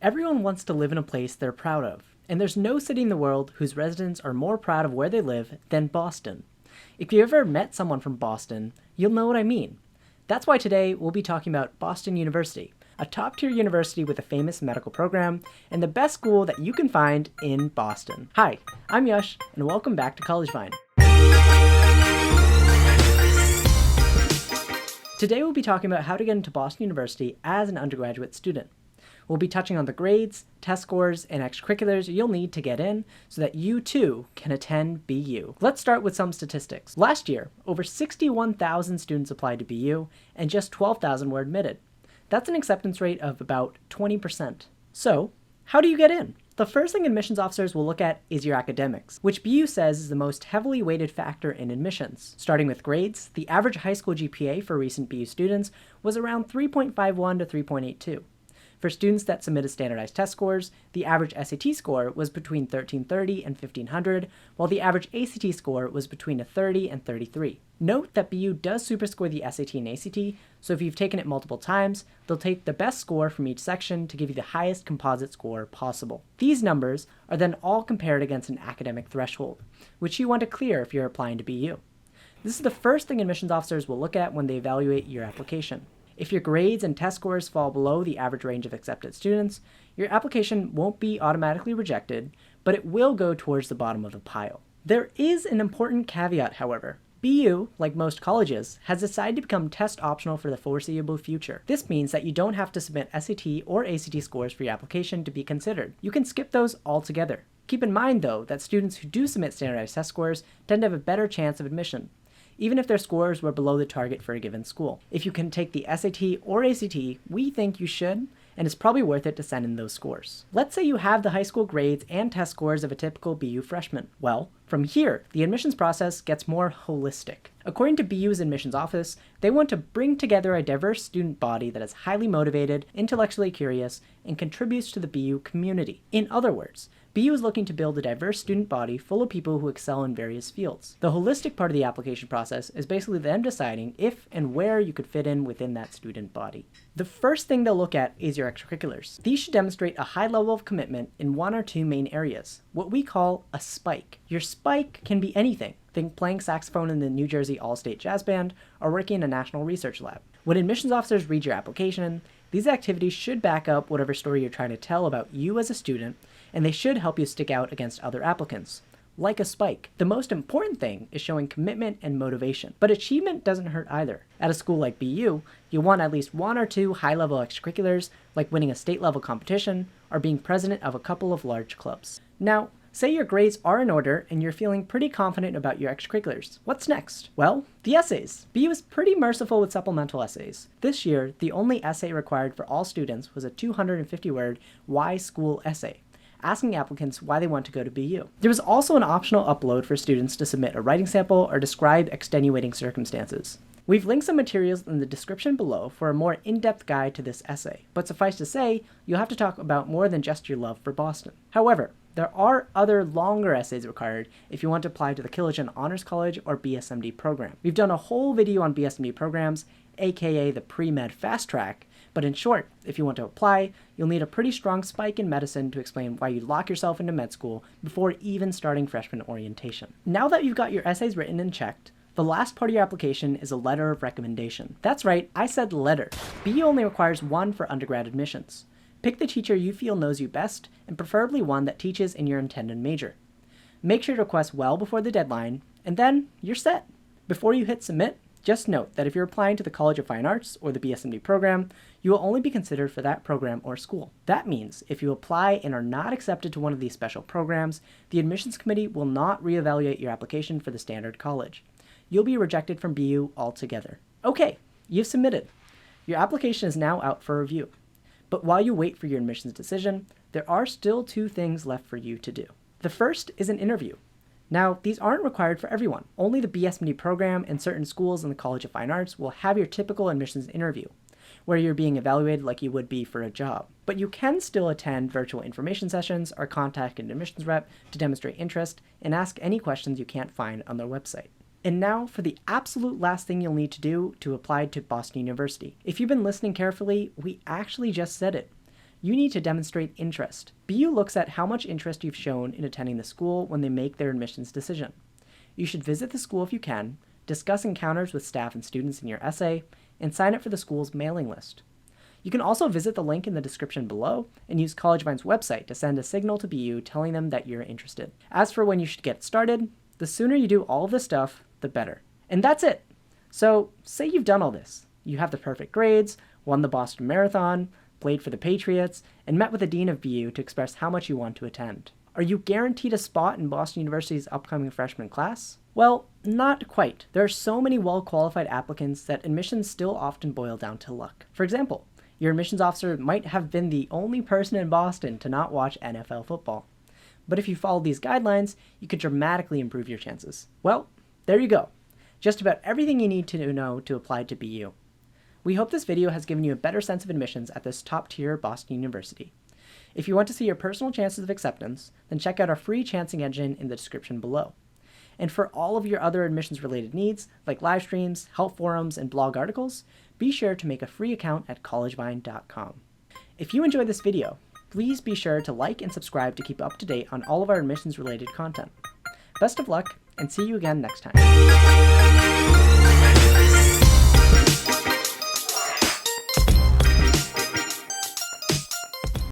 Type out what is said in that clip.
Everyone wants to live in a place they're proud of, and there's no city in the world whose residents are more proud of where they live than Boston. If you ever met someone from Boston, you'll know what I mean. That's why today we'll be talking about Boston University, a top-tier university with a famous medical program, and the best school that you can find in Boston. Hi, I'm Yesh, and welcome back to College Vine. Today we'll be talking about how to get into Boston University as an undergraduate student. We'll be touching on the grades, test scores, and extracurriculars you'll need to get in so that you too can attend BU. Let's start with some statistics. Last year, over 61,000 students applied to BU, and just 12,000 were admitted. That's an acceptance rate of about 20%. So, how do you get in? The first thing admissions officers will look at is your academics, which BU says is the most heavily weighted factor in admissions. Starting with grades, the average high school GPA for recent BU students was around 3.51 to 3.82. For students that submitted standardized test scores, the average SAT score was between 1330 and 1500, while the average ACT score was between a 30 and 33. Note that BU does superscore the SAT and ACT, so if you've taken it multiple times, they'll take the best score from each section to give you the highest composite score possible. These numbers are then all compared against an academic threshold, which you want to clear if you're applying to BU. This is the first thing admissions officers will look at when they evaluate your application. If your grades and test scores fall below the average range of accepted students, your application won't be automatically rejected, but it will go towards the bottom of the pile. There is an important caveat, however. BU, like most colleges, has decided to become test optional for the foreseeable future. This means that you don't have to submit SAT or ACT scores for your application to be considered. You can skip those altogether. Keep in mind, though, that students who do submit standardized test scores tend to have a better chance of admission, even if their scores were below the target for a given school. If you can take the SAT or ACT, we think you should, and it's probably worth it to send in those scores. Let's say you have the high school grades and test scores of a typical BU freshman. Well, from here, the admissions process gets more holistic. According to BU's admissions office, they want to bring together a diverse student body that is highly motivated, intellectually curious, and contributes to the BU community. In other words, BU is looking to build a diverse student body full of people who excel in various fields. The holistic part of the application process is basically them deciding if and where you could fit in within that student body. The first thing they'll look at is your extracurriculars. These should demonstrate a high level of commitment in one or two main areas, what we call a spike. Your spike can be anything. Think playing saxophone in the New Jersey All-State Jazz Band or working in a national research lab. When admissions officers read your application, these activities should back up whatever story you're trying to tell about you as a student, and they should help you stick out against other applicants. Like a spike. The most important thing is showing commitment and motivation, but achievement doesn't hurt either. At a school like BU, you'll want at least one or two high-level extracurriculars, like winning a state-level competition or being president of a couple of large clubs. Now, say your grades are in order and you're feeling pretty confident about your extracurriculars. What's next? Well, the essays. BU is pretty merciful with supplemental essays. This year, the only essay required for all students was a 250-word Why School essay, asking applicants why they want to go to BU. There was also an optional upload for students to submit a writing sample or describe extenuating circumstances. We've linked some materials in the description below for a more in-depth guide to this essay, but suffice to say, you'll have to talk about more than just your love for Boston. However, there are other longer essays required if you want to apply to the Killian Honors College or BSMD program. We've done a whole video on BSMD programs, aka the pre-med fast track, but in short, if you want to apply, you'll need a pretty strong spike in medicine to explain why you lock yourself into med school before even starting freshman orientation. Now that you've got your essays written and checked, the last part of your application is a letter of recommendation. That's right, I said letter. BU only requires one for undergrad admissions. Pick the teacher you feel knows you best, and preferably one that teaches in your intended major. Make sure to request well before the deadline, and then you're set. Before you hit submit, just note that if you're applying to the College of Fine Arts or the BSMD program, you will only be considered for that program or school. That means if you apply and are not accepted to one of these special programs, the admissions committee will not reevaluate your application for the standard college. You'll be rejected from BU altogether. Okay, you've submitted. Your application is now out for review. But while you wait for your admissions decision, there are still two things left for you to do. The first is an interview. Now, these aren't required for everyone. Only the BSMD program and certain schools in the College of Fine Arts will have your typical admissions interview, where you're being evaluated like you would be for a job. But you can still attend virtual information sessions or contact an admissions rep to demonstrate interest and ask any questions you can't find on their website. And now for the absolute last thing you'll need to do to apply to Boston University. If you've been listening carefully, we actually just said it. you need to demonstrate interest. BU looks at how much interest you've shown in attending the school when they make their admissions decision. You should visit the school if you can, discuss encounters with staff and students in your essay, and sign up for the school's mailing list. You can also visit the link in the description below and use CollegeVine's website to send a signal to BU telling them that you're interested. As for when you should get started, the sooner you do all of this stuff, the better. And that's it! So, say you've done all this. You have the perfect grades, won the Boston Marathon, played for the Patriots, and met with the Dean of BU to express how much you want to attend. Are you guaranteed a spot in Boston University's upcoming freshman class? Well, not quite. There are so many well-qualified applicants that admissions still often boil down to luck. For example, your admissions officer might have been the only person in Boston to not watch NFL football. But if you follow these guidelines, you could dramatically improve your chances. Well, there you go. Just about everything you need to know to apply to BU. We hope this video has given you a better sense of admissions at this top-tier Boston University. If you want to see your personal chances of acceptance, then check out our free chancing engine in the description below. And for all of your other admissions-related needs, like live streams, help forums, and blog articles, be sure to make a free account at collegevine.com. If you enjoyed this video, please be sure to like and subscribe to keep up to date on all of our admissions-related content. Best of luck, and see you again next time.